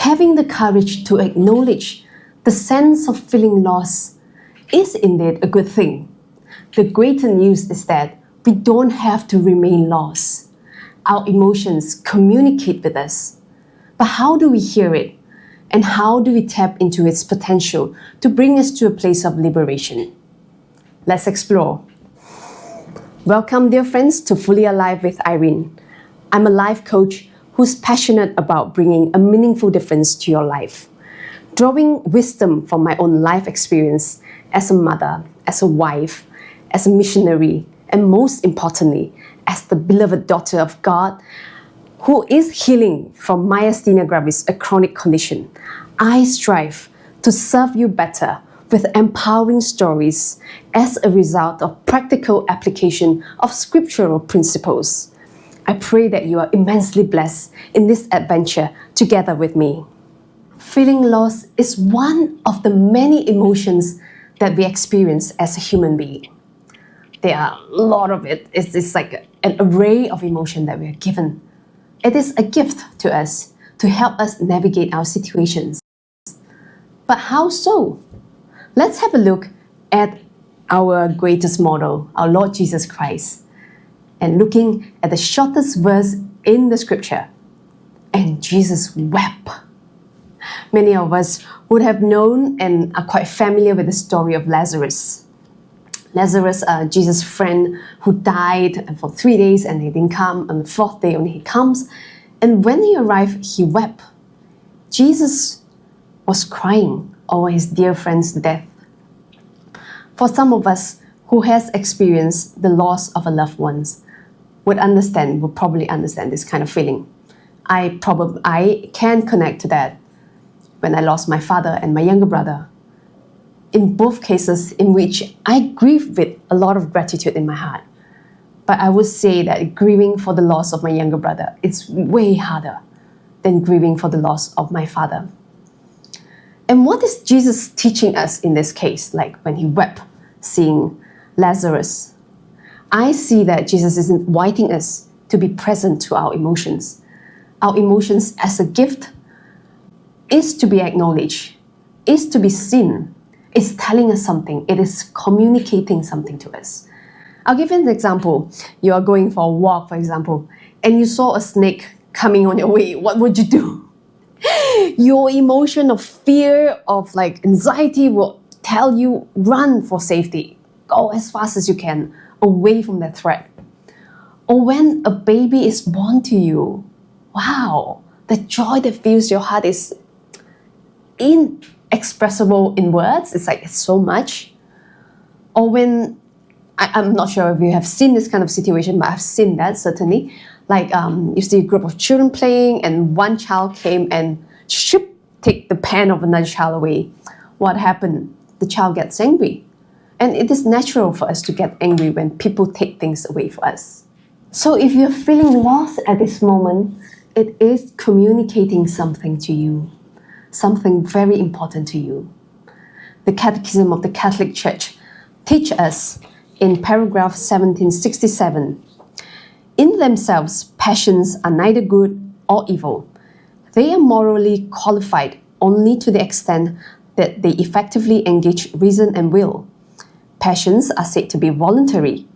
Having the courage to acknowledge the sense of feeling lost is indeed a good thing. The greater news is that we don't have to remain lost. Our emotions communicate with us. But how do we hear it? And how do we tap into its potential to bring us to a place of liberation? Let's explore. Welcome, dear friends, to Fully Alive with Irene. I'm a life coach who's passionate about bringing a meaningful difference to your life, drawing wisdom from my own life experience as a mother, as a wife, as a missionary, and most importantly, as the beloved daughter of God who is healing from myasthenia gravis, a chronic condition. I strive to serve you better with empowering stories as a result of practical application of scriptural principles. I pray that you are immensely blessed in this adventure together with me. Feeling lost is one of the many emotions that we experience as a human being. There are a lot of it. It's like an array of emotion that we are given. It is a gift to us to help us navigate our situations. But how so? Let's have a look at our greatest model, our Lord Jesus Christ, and looking at the shortest verse in the scripture. And Jesus wept. Many of us would have known and are quite familiar with the story of Lazarus. Lazarus, Jesus' friend who died for 3 days and he didn't come. On the 4th day only he comes. And when he arrived, he wept. Jesus was crying over his dear friend's death. For some of us who has experienced the loss of a loved one, would probably understand this kind of feeling. I can connect to that when I lost my father and my younger brother. In both cases in which I grieve with a lot of gratitude in my heart. But I would say that grieving for the loss of my younger brother is way harder than grieving for the loss of my father. And what is Jesus teaching us in this case, like when he wept, seeing Lazarus? I see that Jesus is inviting us to be present to our emotions. Our emotions as a gift is to be acknowledged, is to be seen, is telling us something, it is communicating something to us. I'll give you an example. You are going for a walk, for example, and you saw a snake coming on your way. What would you do? Your emotion of fear, of anxiety will tell you run for safety. Go as fast as you can away from that threat. Or when a baby is born to you, wow, the joy that fills your heart is inexpressible in words. It's so much. Or when, I'm not sure if you have seen this kind of situation, but I've seen that certainly. You see a group of children playing and one child came and take the pen of another child away. What happened? The child gets angry. And it is natural for us to get angry when people take things away from us. So if you're feeling lost at this moment, it is communicating something to you, something very important to you. The Catechism of the Catholic Church teach us in paragraph 1767, in themselves, passions are neither good or evil. They are morally qualified only to the extent that they effectively engage reason and will. Passions are said to be voluntary,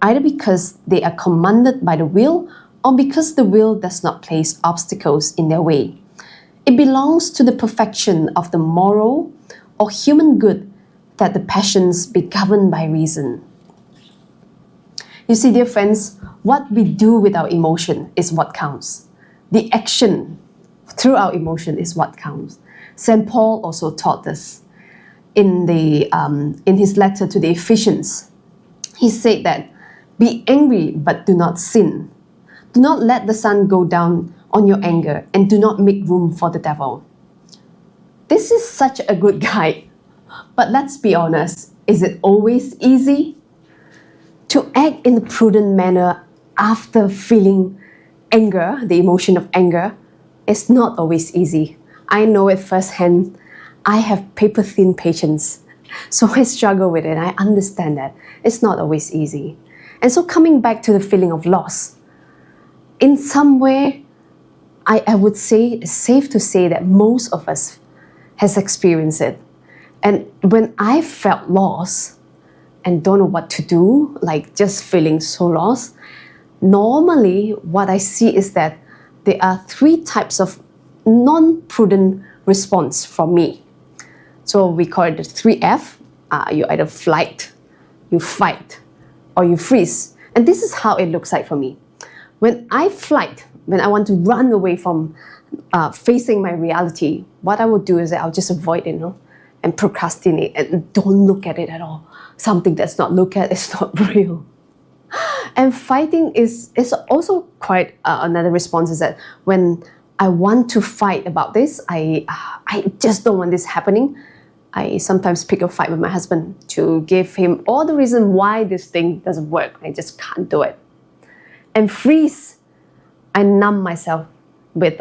either because they are commanded by the will or because the will does not place obstacles in their way. It belongs to the perfection of the moral or human good that the passions be governed by reason. You see, dear friends, what we do with our emotion is what counts. The action through our emotion is what counts. St. Paul also taught us in his letter to the Ephesians. He said that, be angry but do not sin. Do not let the sun go down on your anger and do not make room for the devil. This is such a good guide. But let's be honest, is it always easy? To act in a prudent manner after feeling anger, the emotion of anger, is not always easy. I know it firsthand. I have paper-thin patience, so I struggle with it. I understand that. It's not always easy. And so coming back to the feeling of loss, in some way, I would say it's safe to say that most of us has experienced it. And when I felt lost and don't know what to do, like just feeling so lost, normally what I see is that there are three types of non-prudent response from me. So we call it the 3F. You either flight, you fight, or you freeze. And this is how it looks like for me. When I flight, when I want to run away from facing my reality, what I will do is that I'll just avoid it, and procrastinate and don't look at it at all. Something that's not looked at is not real. And fighting is also quite another response, is that when I want to fight about this, I just don't want this happening. I sometimes pick a fight with my husband to give him all the reason why this thing doesn't work. I just can't do it. And freeze, I numb myself with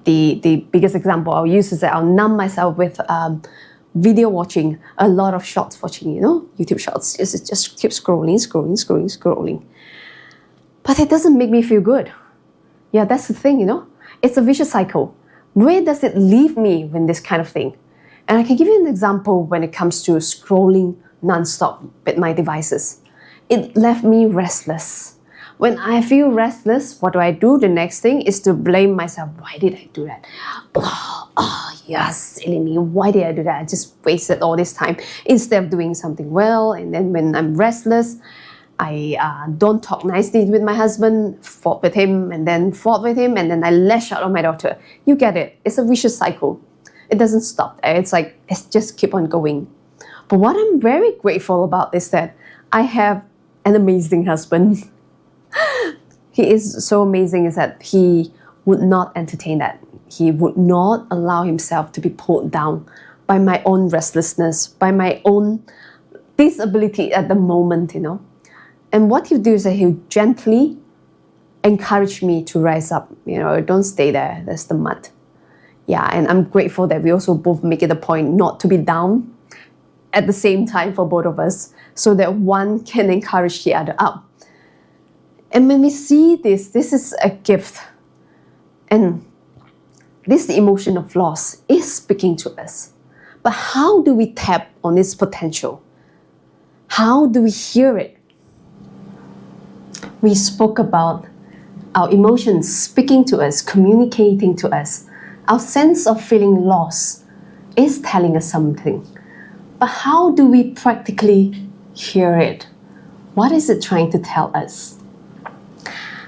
the biggest example I'll use is that I'll numb myself with video watching, a lot of shorts watching, YouTube shorts. Just keep scrolling. But it doesn't make me feel good. Yeah, that's the thing, It's a vicious cycle. Where does it leave me when this kind of thing? And I can give you an example when it comes to scrolling nonstop with my devices. It left me restless. When I feel restless, what do? The next thing is to blame myself. Why did I do that? Yes, silly me. Why did I do that? I just wasted all this time instead of doing something well. And then when I'm restless, I don't talk nicely with my husband, fought with him, and then I lash out on my daughter. You get it. It's a vicious cycle. It doesn't stop. It's just keep on going. But what I'm very grateful about is that I have an amazing husband. He is so amazing is that he would not entertain that. He would not allow himself to be pulled down by my own restlessness, by my own disability at the moment, And what he'll do is that he'll gently encourage me to rise up. Don't stay there. There's the mud. Yeah, and I'm grateful that we also both make it a point not to be down at the same time for both of us, so that one can encourage the other up. And when we see this is a gift. And this emotion of loss is speaking to us. But how do we tap on its potential? How do we hear it? We spoke about our emotions speaking to us, communicating to us. Our sense of feeling lost is telling us something. But how do we practically hear it? What is it trying to tell us?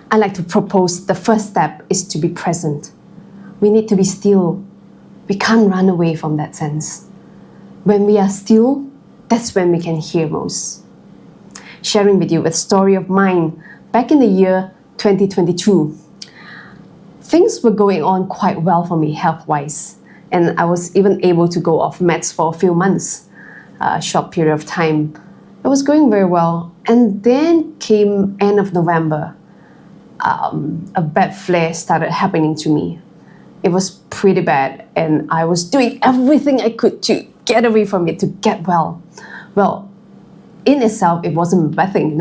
I like to propose the first step is to be present. We need to be still. We can't run away from that sense. When we are still, that's when we can hear most. Sharing with you a story of mine back in the year 2022. Things were going on quite well for me health-wise, and I was even able to go off meds for a few months, a short period of time. It was going very well, and then came end of November. A bad flare started happening to me. It was pretty bad, and I was doing everything I could to get away from it, to get well. Well, in itself, it wasn't a bad thing,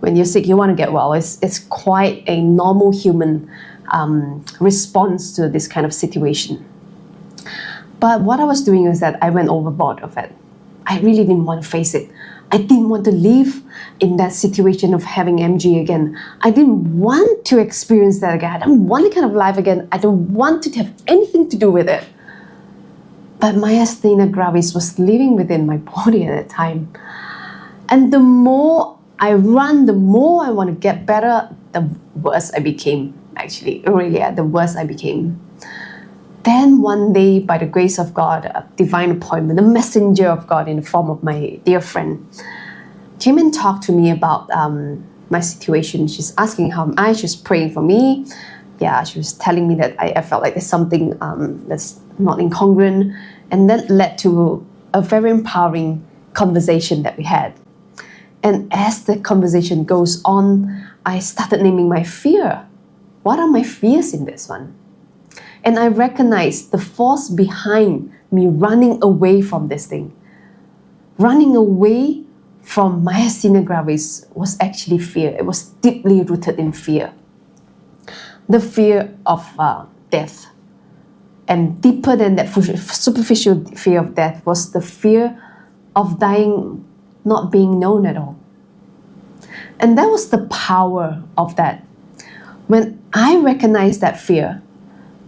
When you're sick, you want to get well. It's quite a normal human response to this kind of situation. But what I was doing is that I went overboard of it. I really didn't want to face it. I didn't want to live in that situation of having MG again. I didn't want to experience that again. I don't want that kind of life again. I don't want to have anything to do with it. But myasthenia gravis was living within my body at that time. And the more I run, the more I want to get better, the worse I became, actually. Really, the worse I became. Then one day, by the grace of God, a divine appointment, a messenger of God in the form of my dear friend, came and talked to me about my situation. She's asking how am I, she's praying for me. Yeah, she was telling me that I felt like there's something that's not incongruent. And that led to a very empowering conversation that we had. And as the conversation goes on, I started naming my fear. What are my fears in this one? And I recognized the force behind me running away from this thing. Running away from myasthenia gravis was actually fear. It was deeply rooted in fear. the fear of death. And deeper than that superficial fear of death was the fear of dying, not being known at all. And that was the power of that. When I recognized that fear,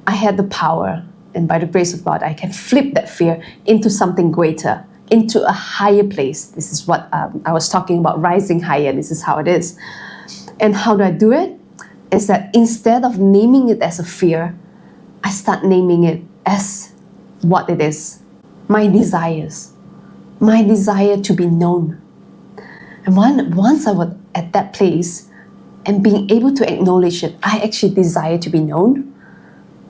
I had the power, and by the grace of God, I can flip that fear into something greater, into a higher place. This is what I was talking about, rising higher. This is how it is. And how do I do it? Is that instead of naming it as a fear, I start naming it as what it is. My desires. My desire to be known. And once I was at that place and being able to acknowledge it, I actually desire to be known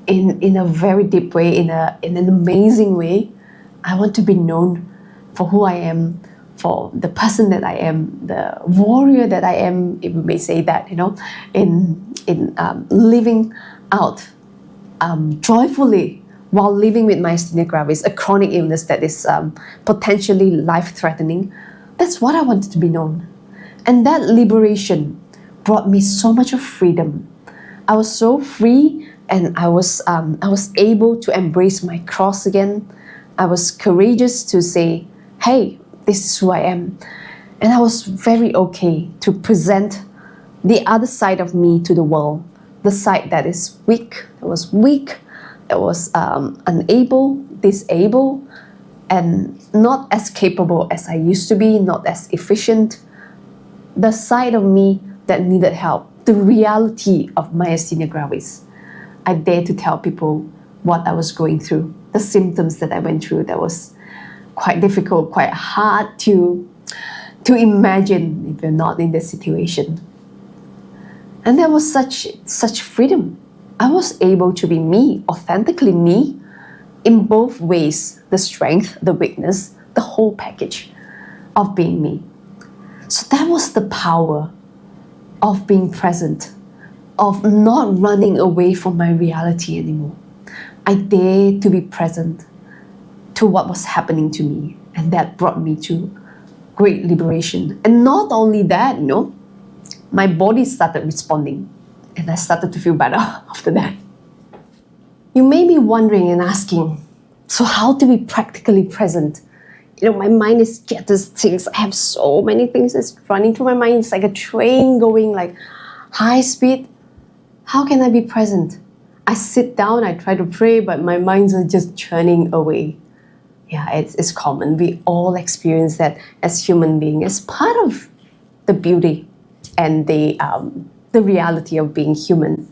in a very deep way, in an amazing way. I want to be known for who I am, for the person that I am, the warrior that I am, if we may say that, in living out joyfully while living with myasthenia gravis, a chronic illness that is potentially life-threatening. That's what I wanted to be known. And that liberation brought me so much of freedom. I was so free, and I was able to embrace my cross again. I was courageous to say, hey, this is who I am. And I was very okay to present the other side of me to the world, the side that is weak, that was unable, disabled, and not as capable as I used to be, not as efficient. The side of me that needed help, the reality of myasthenia gravis. I dare to tell people what I was going through, the symptoms that I went through. That was quite difficult, quite hard to imagine if you're not in this situation. And there was such freedom. I was able to be me, authentically me, in both ways, the strength, the weakness, the whole package of being me. So that was the power of being present, of not running away from my reality anymore. I dared to be present to what was happening to me, and that brought me to great liberation. And not only that, my body started responding, and I started to feel better after that. You may be wondering and asking, so how to be practically present? My mind is scatters things. I have so many things that's running through my mind. It's like a train going like high speed. How can I be present? I sit down, I try to pray, but my minds are just churning away. Yeah, it's common. We all experience that as human beings. It's part of the beauty and the reality of being human.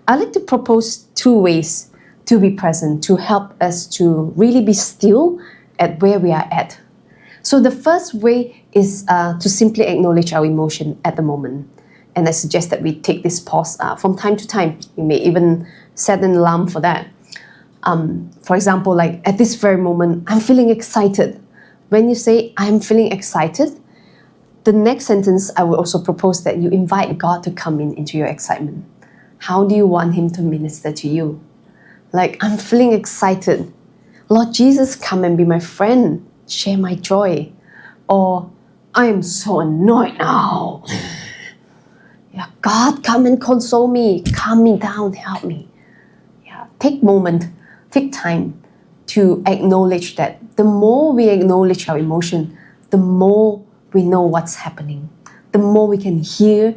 I'd like to propose 2 ways to be present, to help us to really be still at where we are at. So the first way is to simply acknowledge our emotion at the moment. And I suggest that we take this pause from time to time. You may even set an alarm for that. For example, like at this very moment, I'm feeling excited. When you say, I'm feeling excited, the next sentence, I will also propose that you invite God to come into your excitement. How do you want Him to minister to you? Like, I'm feeling excited. Lord Jesus, come and be my friend. Share my joy. Or, I am so annoyed now. Yeah, God, come and console me. Calm me down, help me. Yeah, take time to acknowledge that. The more we acknowledge our emotion, the more we know what's happening. The more we can hear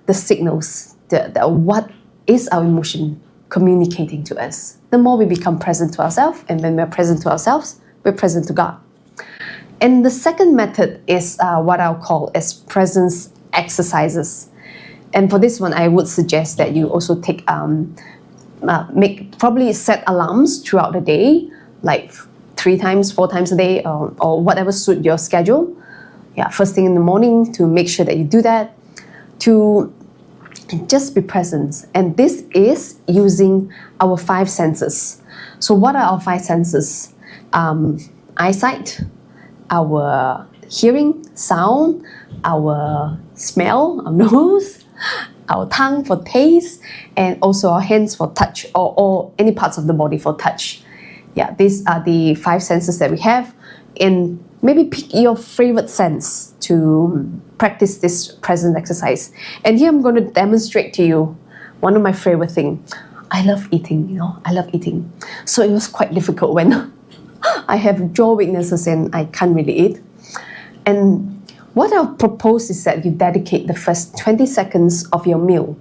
the signals, what is our emotion communicating to us. The more we become present to ourselves, and when we're present to ourselves, we're present to God. And the second method is what I'll call as presence exercises. And for this one, I would suggest that you also take probably set alarms throughout the day, like 3 times, 4 times a day, or whatever suit your schedule. Yeah, first thing in the morning, to make sure that you do that, to just be present. And this is using our 5 senses. So what are our 5 senses? Eyesight, our hearing, sound, our smell, our nose, our tongue for taste, and also our hands for touch, or any parts of the body for touch. Yeah, these are the 5 senses that we have. And maybe pick your favorite sense to practice this present exercise. And here I'm going to demonstrate to you one of my favorite things. I love eating, I love eating. So it was quite difficult when I have jaw weaknesses and I can't really eat. And what I'll propose is that you dedicate the first 20 seconds of your meal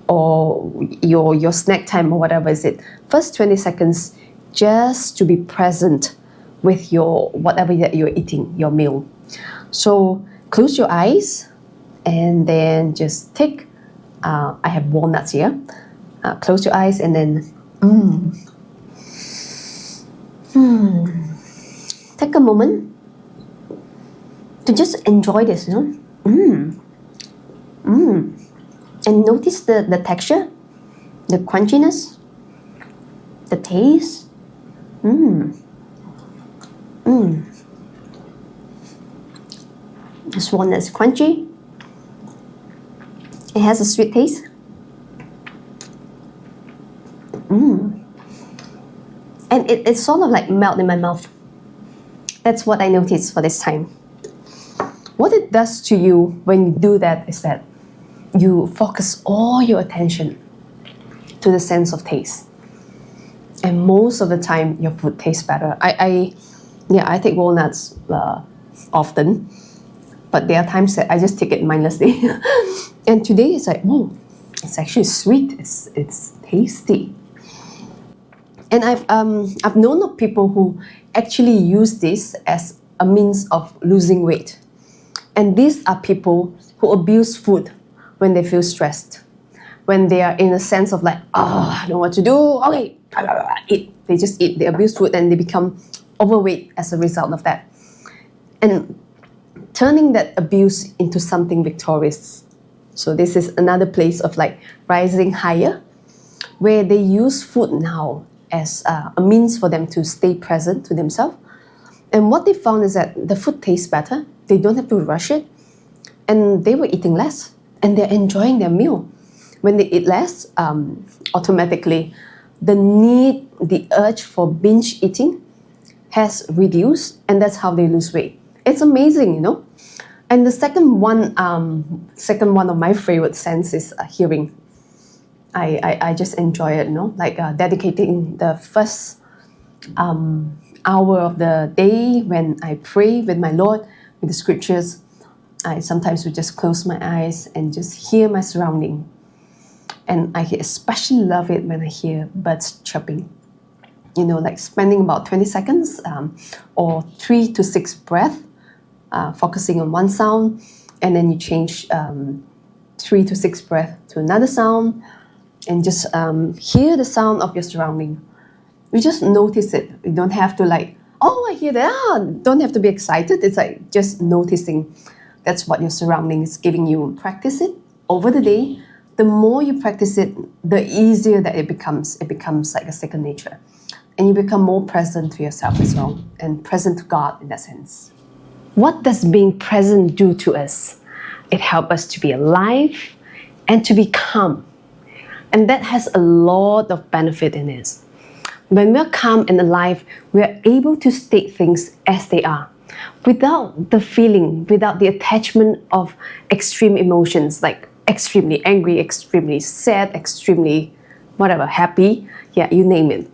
or your snack time or whatever is it, first 20 seconds just to be present with your whatever that you're eating, your meal. So close your eyes and then just take, I have walnuts here. Close your eyes and then take a moment to just enjoy this, And notice the texture, the crunchiness, the taste. This one is crunchy. It has a sweet taste. And it sort of like melt in my mouth. That's what I noticed for this time. What it does to you when you do that is that you focus all your attention to the sense of taste. And most of the time, your food tastes better. I take walnuts often, but there are times that I just take it mindlessly. And today it's like, whoa, it's actually sweet. It's tasty. And I've known of people who actually use this as a means of losing weight. And these are people who abuse food when they feel stressed. When they are in a sense of like, I don't know what to do, okay, eat. They just eat, they abuse food and they become overweight as a result of that. And turning that abuse into something victorious. So this is another place of like rising higher, where they use food now as a means for them to stay present to themselves. And what they found is that the food tastes better, they don't have to rush it, and they were eating less, and they're enjoying their meal. When they eat less, automatically the urge for binge eating has reduced, and that's how they lose weight. It's amazing, And the second one of my favorite sense is hearing. I just enjoy it, like dedicating the first hour of the day when I pray with my Lord, with the scriptures. I sometimes would just close my eyes and just hear my surrounding. And I especially love it when I hear birds chirping. Like spending about 20 seconds or 3 to 6 breaths, focusing on one sound, and then you change 3 to 6 breaths to another sound, and just hear the sound of your surrounding. You just notice it. You don't have to like, I hear that. Don't have to be excited. It's like just noticing. That's what your surrounding is giving you. Practice it over the day. The more you practice it, the easier that it becomes. It becomes like a second nature. And you become more present to yourself as well, and present to God in that sense. What does being present do to us? It helps us to be alive and to be calm. And that has a lot of benefit in it. When we're calm and alive, we are able to state things as they are, without the feeling, without the attachment of extreme emotions, like extremely angry, extremely sad, extremely whatever, happy, you name it.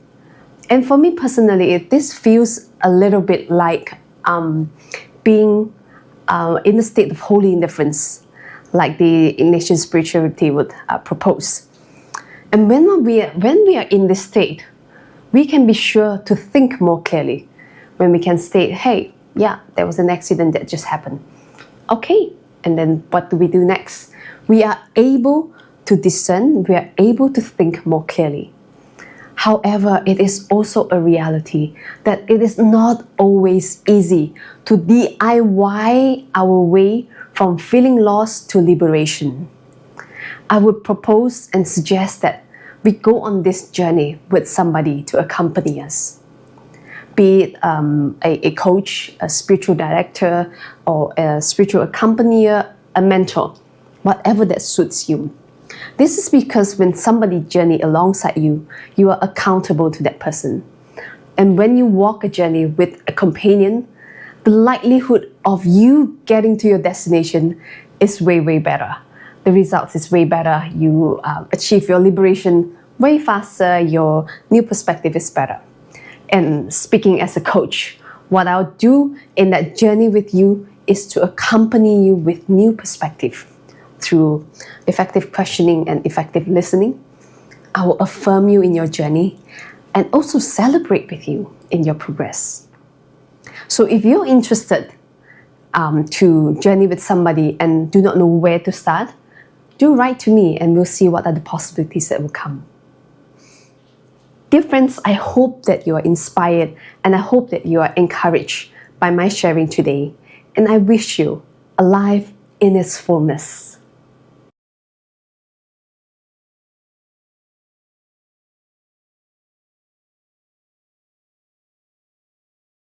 And for me personally, this feels a little bit like being in a state of holy indifference, like the Ignatian spirituality would propose. And when we are in this state, we can be sure to think more clearly. When we can state, hey, there was an accident that just happened. Okay, and then what do we do next? We are able to discern, we are able to think more clearly. However, it is also a reality that it is not always easy to DIY our way from feeling lost to liberation. I would propose and suggest that we go on this journey with somebody to accompany us. Be it a coach, a spiritual director, or a spiritual accompanier, a mentor, whatever that suits you. This is because when somebody journey alongside you, you are accountable to that person. And when you walk a journey with a companion, the likelihood of you getting to your destination is way, way better. the results is way better. You achieve your liberation way faster. Your new perspective is better. And speaking as a coach, what I'll do in that journey with you is to accompany you with new perspective through effective questioning and effective listening. I will affirm you in your journey and also celebrate with you in your progress. So if you're interested to journey with somebody and do not know where to start, do write to me and we'll see what are the possibilities that will come. Dear friends, I hope that you are inspired and I hope that you are encouraged by my sharing today. And I wish you a life in its fullness.